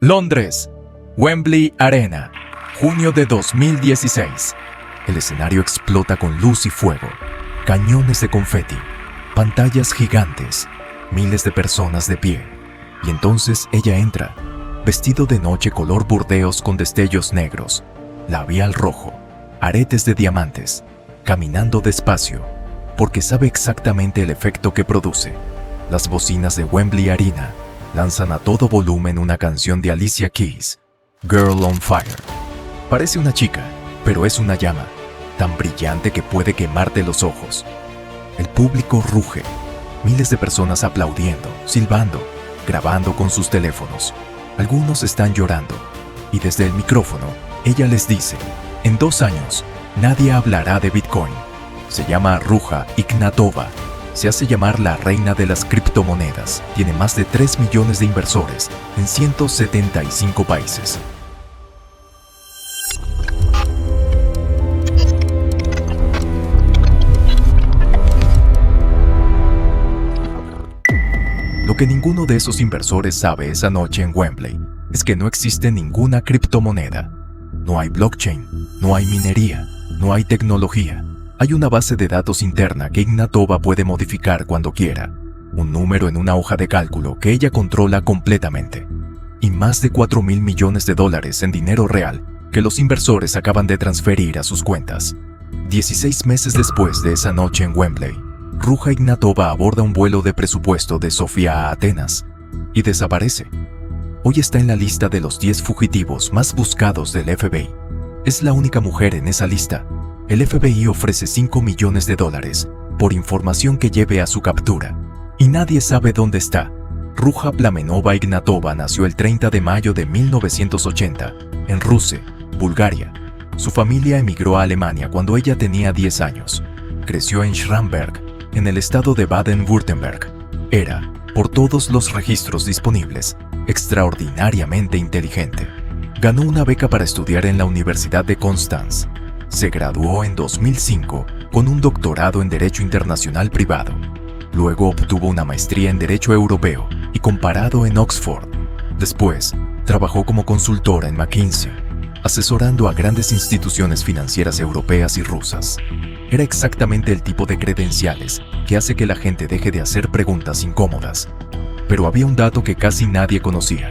Londres, Wembley Arena, junio de 2016. El escenario explota con luz y fuego, cañones de confeti, pantallas gigantes, miles de personas de pie. Y entonces ella entra, vestido de noche color burdeos con destellos negros, labial rojo, aretes de diamantes, caminando despacio, porque sabe exactamente el efecto que produce. Las bocinas de Wembley Arena lanzan a todo volumen una canción de Alicia Keys, Girl on Fire. Parece una chica, pero es una llama, tan brillante que puede quemarte los ojos. El público ruge, miles de personas aplaudiendo, silbando, grabando con sus teléfonos. Algunos están llorando, y desde el micrófono, ella les dice, en 2 años, nadie hablará de Bitcoin. Se llama Ruja Ignatova. Se hace llamar la reina de las criptomonedas. Tiene más de 3 millones de inversores en 175 países. Lo que ninguno de esos inversores sabe esa noche en Wembley es que no existe ninguna criptomoneda. No hay blockchain, no hay minería, no hay tecnología. Hay una base de datos interna que Ignatova puede modificar cuando quiera, un número en una hoja de cálculo que ella controla completamente, y más de $4.000 millones en dinero real que los inversores acaban de transferir a sus cuentas. 16 meses después de esa noche en Wembley, Ruja Ignatova aborda un vuelo de presupuesto de Sofía a Atenas y desaparece. Hoy está en la lista de los 10 fugitivos más buscados del FBI. Es la única mujer en esa lista. El FBI ofrece $5 millones por información que lleve a su captura, y nadie sabe dónde está. Ruja Plamenova Ignatova nació el 30 de mayo de 1980, en Rusia, Bulgaria. Su familia emigró a Alemania cuando ella tenía 10 años. Creció en Schramberg, en el estado de Baden-Württemberg. Era, por todos los registros disponibles, extraordinariamente inteligente. Ganó una beca para estudiar en la Universidad de Constance. Se graduó en 2005 con un doctorado en Derecho Internacional Privado. Luego obtuvo una maestría en Derecho Europeo y Comparado en Oxford. Después, trabajó como consultora en McKinsey, asesorando a grandes instituciones financieras europeas y rusas. Era exactamente el tipo de credenciales que hace que la gente deje de hacer preguntas incómodas. Pero había un dato que casi nadie conocía.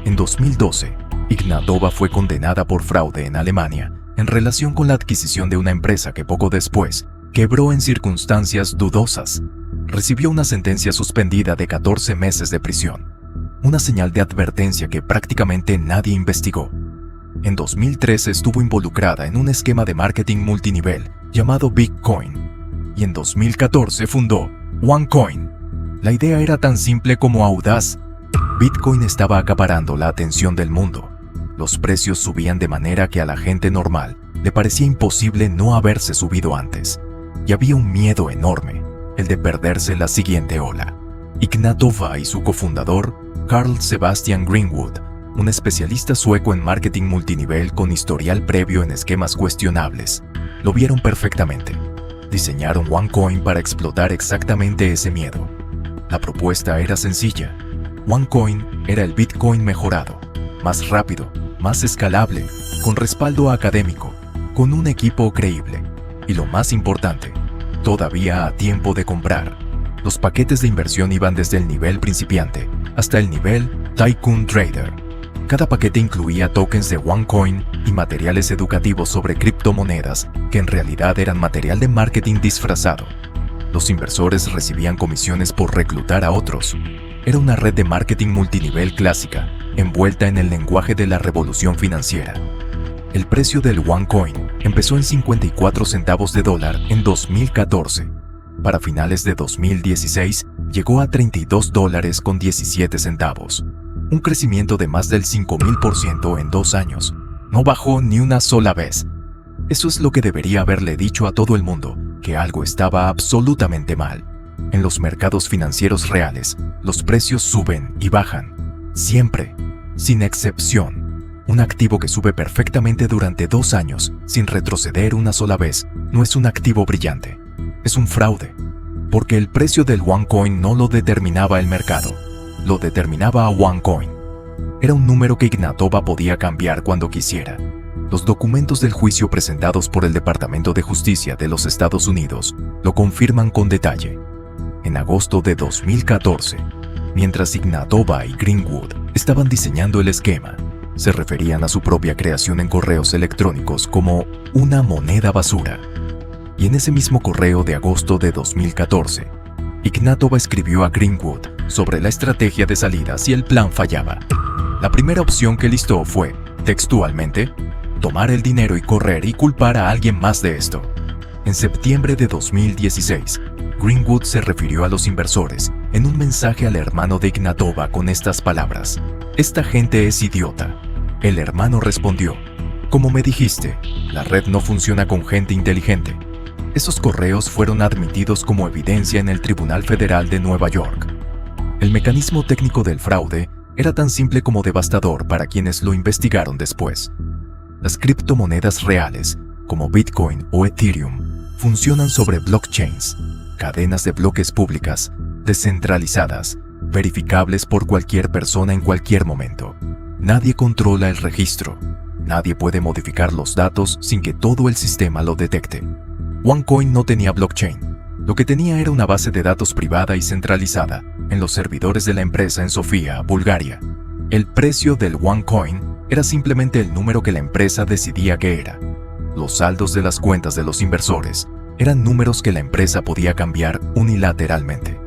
En 2012, Ignatova fue condenada por fraude en Alemania en relación con la adquisición de una empresa que poco después quebró en circunstancias dudosas. Recibió una sentencia suspendida de 14 meses de prisión, una señal de advertencia que prácticamente nadie investigó. En 2013 estuvo involucrada en un esquema de marketing multinivel llamado Bitcoin, y en 2014 fundó OneCoin. La idea era tan simple como audaz. Bitcoin estaba acaparando la atención del mundo. Los precios subían de manera que a la gente normal le parecía imposible no haberse subido antes. Y había un miedo enorme, el de perderse la siguiente ola. Ignatova y su cofundador, Carl Sebastian Greenwood, un especialista sueco en marketing multinivel con historial previo en esquemas cuestionables, lo vieron perfectamente. Diseñaron OneCoin para explotar exactamente ese miedo. La propuesta era sencilla. OneCoin era el Bitcoin mejorado, más rápido, más escalable, con respaldo académico, con un equipo creíble y, lo más importante, todavía a tiempo de comprar. Los paquetes de inversión iban desde el nivel principiante hasta el nivel Tycoon Trader. Cada paquete incluía tokens de OneCoin y materiales educativos sobre criptomonedas que en realidad eran material de marketing disfrazado. Los inversores recibían comisiones por reclutar a otros. Era una red de marketing multinivel clásica, envuelta en el lenguaje de la revolución financiera. El precio del OneCoin empezó en 54 centavos de dólar en 2014. Para finales de 2016 llegó a $32.17, un crecimiento de más del 5.000% en 2 años. No bajó ni una sola vez. Eso es lo que debería haberle dicho a todo el mundo, que algo estaba absolutamente mal. En los mercados financieros reales, los precios suben y bajan. Siempre, sin excepción. Un activo que sube perfectamente durante 2 años, sin retroceder una sola vez, no es un activo brillante. Es un fraude. Porque el precio del OneCoin no lo determinaba el mercado. Lo determinaba OneCoin. era un número que Ignatova podía cambiar cuando quisiera. Los documentos del juicio presentados por el Departamento de Justicia de los Estados Unidos lo confirman con detalle. En agosto de 2014, mientras Ignatova y Greenwood estaban diseñando el esquema, se referían a su propia creación en correos electrónicos como una moneda basura. Y en ese mismo correo de agosto de 2014, Ignatova escribió a Greenwood sobre la estrategia de salida si el plan fallaba. La primera opción que listó fue, textualmente, tomar el dinero y correr y culpar a alguien más de esto. En septiembre de 2016, Greenwood se refirió a los inversores en un mensaje al hermano de Ignatova con estas palabras: «Esta gente es idiota». El hermano respondió: «Como me dijiste, la red no funciona con gente inteligente». Esos correos fueron admitidos como evidencia en el Tribunal Federal de Nueva York. El mecanismo técnico del fraude era tan simple como devastador para quienes lo investigaron después. Las criptomonedas reales, como Bitcoin o Ethereum, funcionan sobre blockchains, cadenas de bloques públicas, descentralizadas, verificables por cualquier persona en cualquier momento. Nadie controla el registro. Nadie puede modificar los datos sin que todo el sistema lo detecte. OneCoin no tenía blockchain. Lo que tenía era una base de datos privada y centralizada en los servidores de la empresa en Sofía, Bulgaria. El precio del OneCoin era simplemente el número que la empresa decidía que era. Los saldos de las cuentas de los inversores eran números que la empresa podía cambiar unilateralmente.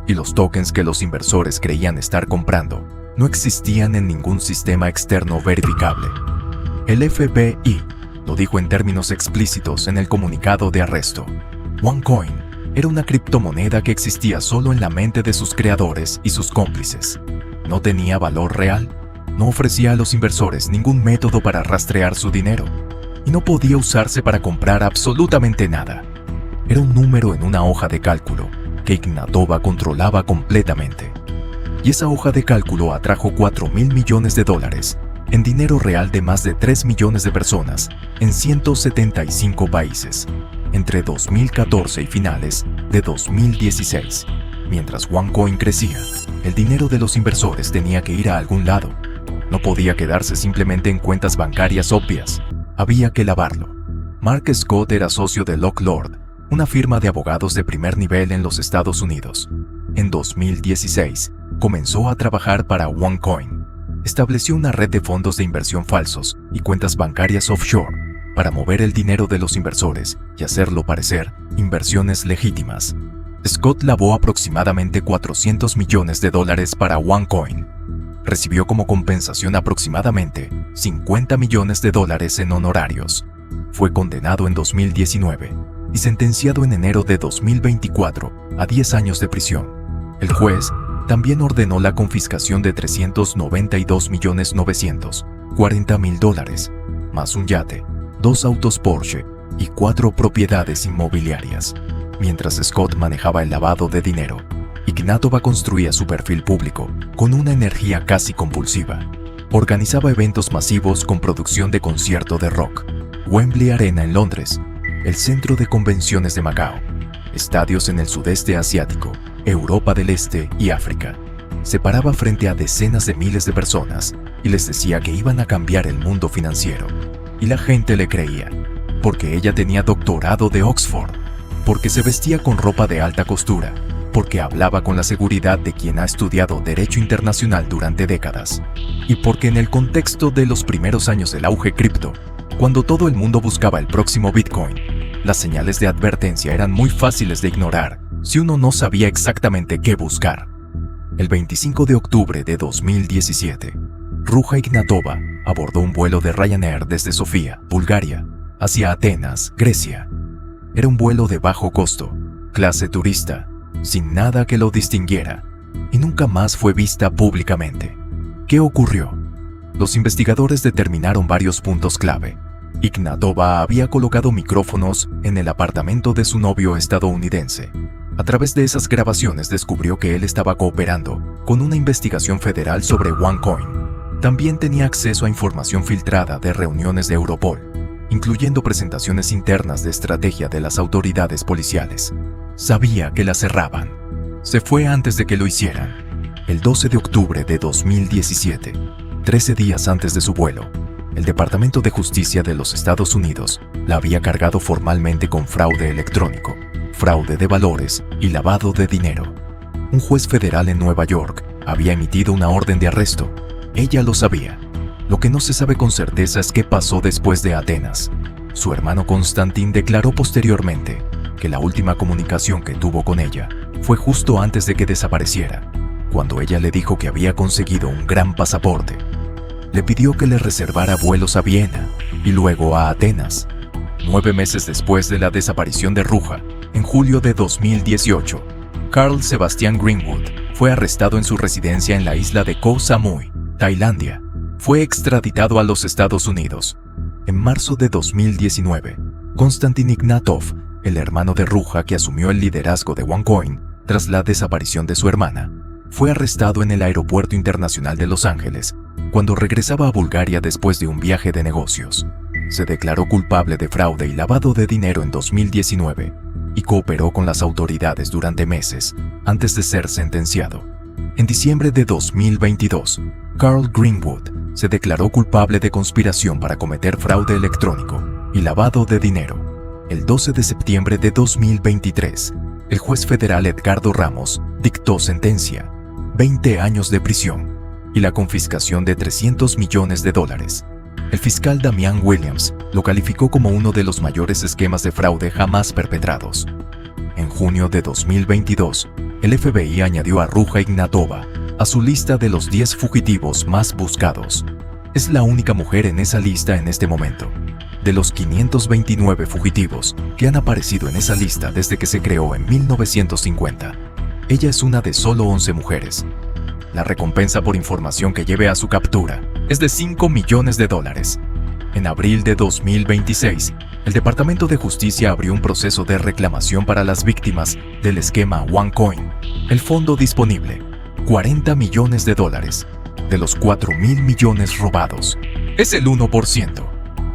Y los tokens que los inversores creían estar comprando no existían en ningún sistema externo verificable. El FBI lo dijo en términos explícitos en el comunicado de arresto. OneCoin era una criptomoneda que existía solo en la mente de sus creadores y sus cómplices. No tenía valor real, no ofrecía a los inversores ningún método para rastrear su dinero, y no podía usarse para comprar absolutamente nada. Era un número en una hoja de cálculo que Ignatova controlaba completamente. Y esa hoja de cálculo atrajo $4.000 millones en dinero real de más de 3 millones de personas en 175 países, entre 2014 y finales de 2016. Mientras OneCoin crecía, el dinero de los inversores tenía que ir a algún lado. No podía quedarse simplemente en cuentas bancarias obvias, había que lavarlo. Mark Scott era socio de Lock Lord, una firma de abogados de primer nivel en los Estados Unidos. En 2016, comenzó a trabajar para OneCoin. Estableció una red de fondos de inversión falsos y cuentas bancarias offshore para mover el dinero de los inversores y hacerlo parecer inversiones legítimas. Scott lavó aproximadamente $400 millones para OneCoin. Recibió como compensación aproximadamente $50 millones en honorarios. Fue condenado en 2019 y sentenciado en enero de 2024 a 10 años de prisión. El juez también ordenó la confiscación de $392.940.000, más un yate, 2 autos Porsche y 4 propiedades inmobiliarias. Mientras Scott manejaba el lavado de dinero, Ignatova construía su perfil público con una energía casi compulsiva. Organizaba eventos masivos con producción de concierto de rock, Wembley Arena en Londres, el Centro de Convenciones de Macao, estadios en el sudeste asiático, Europa del Este y África. Se paraba frente a decenas de miles de personas y les decía que iban a cambiar el mundo financiero. Y la gente le creía, porque ella tenía doctorado de Oxford, porque se vestía con ropa de alta costura, porque hablaba con la seguridad de quien ha estudiado Derecho Internacional durante décadas, y porque en el contexto de los primeros años del auge cripto, cuando todo el mundo buscaba el próximo Bitcoin, las señales de advertencia eran muy fáciles de ignorar si uno no sabía exactamente qué buscar. El 25 de octubre de 2017, Ruja Ignatova abordó un vuelo de Ryanair desde Sofía, Bulgaria, hacia Atenas, Grecia. Era un vuelo de bajo costo, clase turista, sin nada que lo distinguiera, y nunca más fue vista públicamente. ¿Qué ocurrió? Los investigadores determinaron varios puntos clave. Ignatova había colocado micrófonos en el apartamento de su novio estadounidense. A través de esas grabaciones descubrió que él estaba cooperando con una investigación federal sobre OneCoin. También tenía acceso a información filtrada de reuniones de Europol, incluyendo presentaciones internas de estrategia de las autoridades policiales. Sabía que la cerraban. Se fue antes de que lo hicieran. El 12 de octubre de 2017, 13 días antes de su vuelo, el Departamento de Justicia de los Estados Unidos la había cargado formalmente con fraude electrónico, fraude de valores y lavado de dinero. Un juez federal en Nueva York había emitido una orden de arresto. Ella lo sabía. Lo que no se sabe con certeza es qué pasó después de Atenas. Su hermano Konstantin declaró posteriormente que la última comunicación que tuvo con ella fue justo antes de que desapareciera, cuando ella le dijo que había conseguido un gran pasaporte. Le pidió que le reservara vuelos a Viena y luego a Atenas. 9 meses después de la desaparición de Ruja, en julio de 2018, Carl Sebastian Greenwood fue arrestado en su residencia en la isla de Koh Samui, Tailandia. Fue extraditado a los Estados Unidos. En marzo de 2019, Konstantin Ignatov, el hermano de Ruja que asumió el liderazgo de OneCoin tras la desaparición de su hermana, fue arrestado en el Aeropuerto Internacional de Los Ángeles cuando regresaba a Bulgaria después de un viaje de negocios. Se declaró culpable de fraude y lavado de dinero en 2019 y cooperó con las autoridades durante meses antes de ser sentenciado. En diciembre de 2022, Carl Greenwood se declaró culpable de conspiración para cometer fraude electrónico y lavado de dinero. El 12 de septiembre de 2023, el juez federal Edgardo Ramos dictó sentencia, 20 años de prisión y la confiscación de $300 millones. El fiscal Damian Williams lo calificó como uno de los mayores esquemas de fraude jamás perpetrados. En junio de 2022, el FBI añadió a Ruja Ignatova a su lista de los 10 fugitivos más buscados. Es la única mujer en esa lista en este momento. De los 529 fugitivos que han aparecido en esa lista desde que se creó en 1950, ella es una de solo 11 mujeres. La recompensa por información que lleve a su captura es de $5 millones. En abril de 2026, el Departamento de Justicia abrió un proceso de reclamación para las víctimas del esquema OneCoin. El fondo disponible, $40 millones, de los $4.000 millones robados. Es el 1%.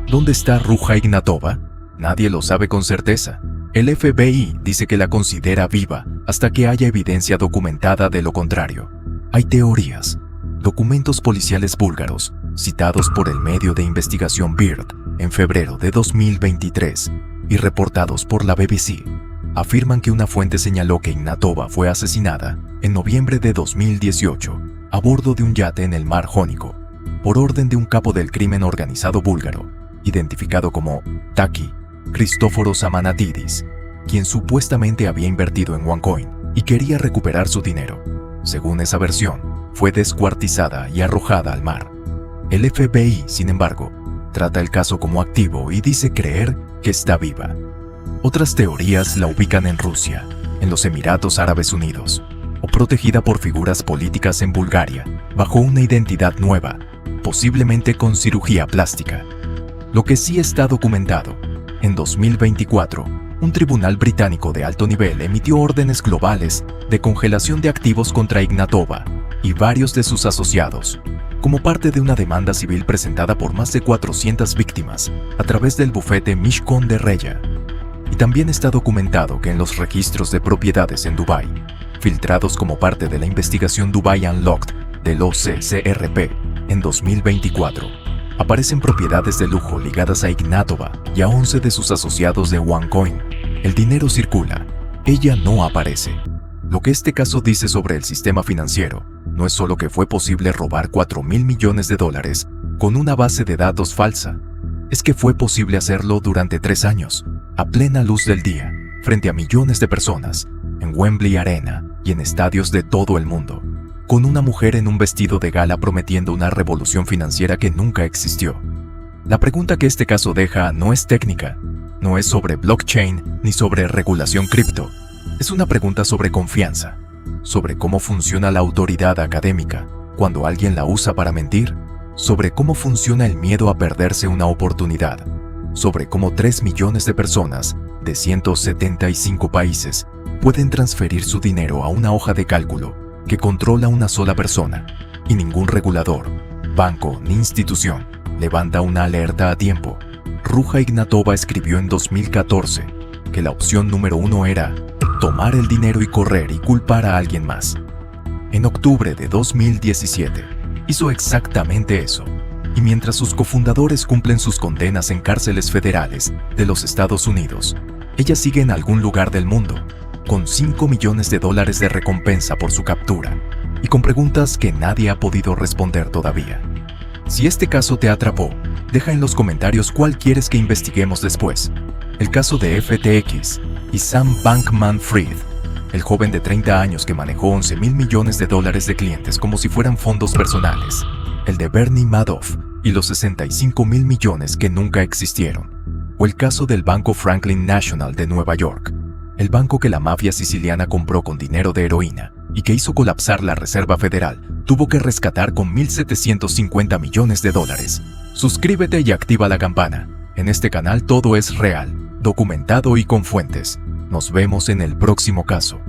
¿Dónde está Ruja Ignatova? Nadie lo sabe con certeza. El FBI dice que la considera viva hasta que haya evidencia documentada de lo contrario. Hay teorías. Documentos policiales búlgaros, citados por el medio de investigación BIRD en febrero de 2023 y reportados por la BBC, afirman que una fuente señaló que Ignatova fue asesinada en noviembre de 2018 a bordo de un yate en el mar Jónico, por orden de un capo del crimen organizado búlgaro, identificado como Taki Christoforos Amanatidis, quien supuestamente había invertido en OneCoin y quería recuperar su dinero. Según esa versión, fue descuartizada y arrojada al mar. El FBI, sin embargo, trata el caso como activo y dice creer que está viva. Otras teorías la ubican en Rusia, en los Emiratos Árabes Unidos, o protegida por figuras políticas en Bulgaria, bajo una identidad nueva, posiblemente con cirugía plástica. Lo que sí está documentado, en 2024, un tribunal británico de alto nivel emitió órdenes globales de congelación de activos contra Ignatova y varios de sus asociados, como parte de una demanda civil presentada por más de 400 víctimas a través del bufete Mishcon de Reya. Y también está documentado que en los registros de propiedades en Dubái, filtrados como parte de la investigación Dubai Unlocked del OCCRP en 2024, aparecen propiedades de lujo ligadas a Ignatova y a 11 de sus asociados de OneCoin. El dinero circula, ella no aparece. Lo que este caso dice sobre el sistema financiero no es solo que fue posible robar $4.000 millones con una base de datos falsa, es que fue posible hacerlo durante 3 años, a plena luz del día, frente a millones de personas, en Wembley Arena y en estadios de todo el mundo, con una mujer en un vestido de gala prometiendo una revolución financiera que nunca existió. La pregunta que este caso deja no es técnica, no es sobre blockchain ni sobre regulación cripto. Es una pregunta sobre confianza, sobre cómo funciona la autoridad académica cuando alguien la usa para mentir, sobre cómo funciona el miedo a perderse una oportunidad, sobre cómo 3 millones de personas de 175 países pueden transferir su dinero a una hoja de cálculo que controla una sola persona y ningún regulador, banco ni institución levanta una alerta a tiempo. Ruja Ignatova escribió en 2014 que la opción número 1 era tomar el dinero y correr y culpar a alguien más. En octubre de 2017, hizo exactamente eso. Y mientras sus cofundadores cumplen sus condenas en cárceles federales de los Estados Unidos, ella sigue en algún lugar del mundo, con $5 millones de recompensa por su captura, y con preguntas que nadie ha podido responder todavía. Si este caso te atrapó, deja en los comentarios cuál quieres que investiguemos después. El caso de FTX y Sam Bankman-Fried, el joven de 30 años que manejó $11.000 millones de clientes como si fueran fondos personales. El de Bernie Madoff y los $65.000 millones que nunca existieron. O el caso del Banco Franklin National de Nueva York, el banco que la mafia siciliana compró con dinero de heroína y que hizo colapsar la Reserva Federal, tuvo que rescatar con $1.750 millones. Suscríbete y activa la campana. En este canal todo es real, documentado y con fuentes. Nos vemos en el próximo caso.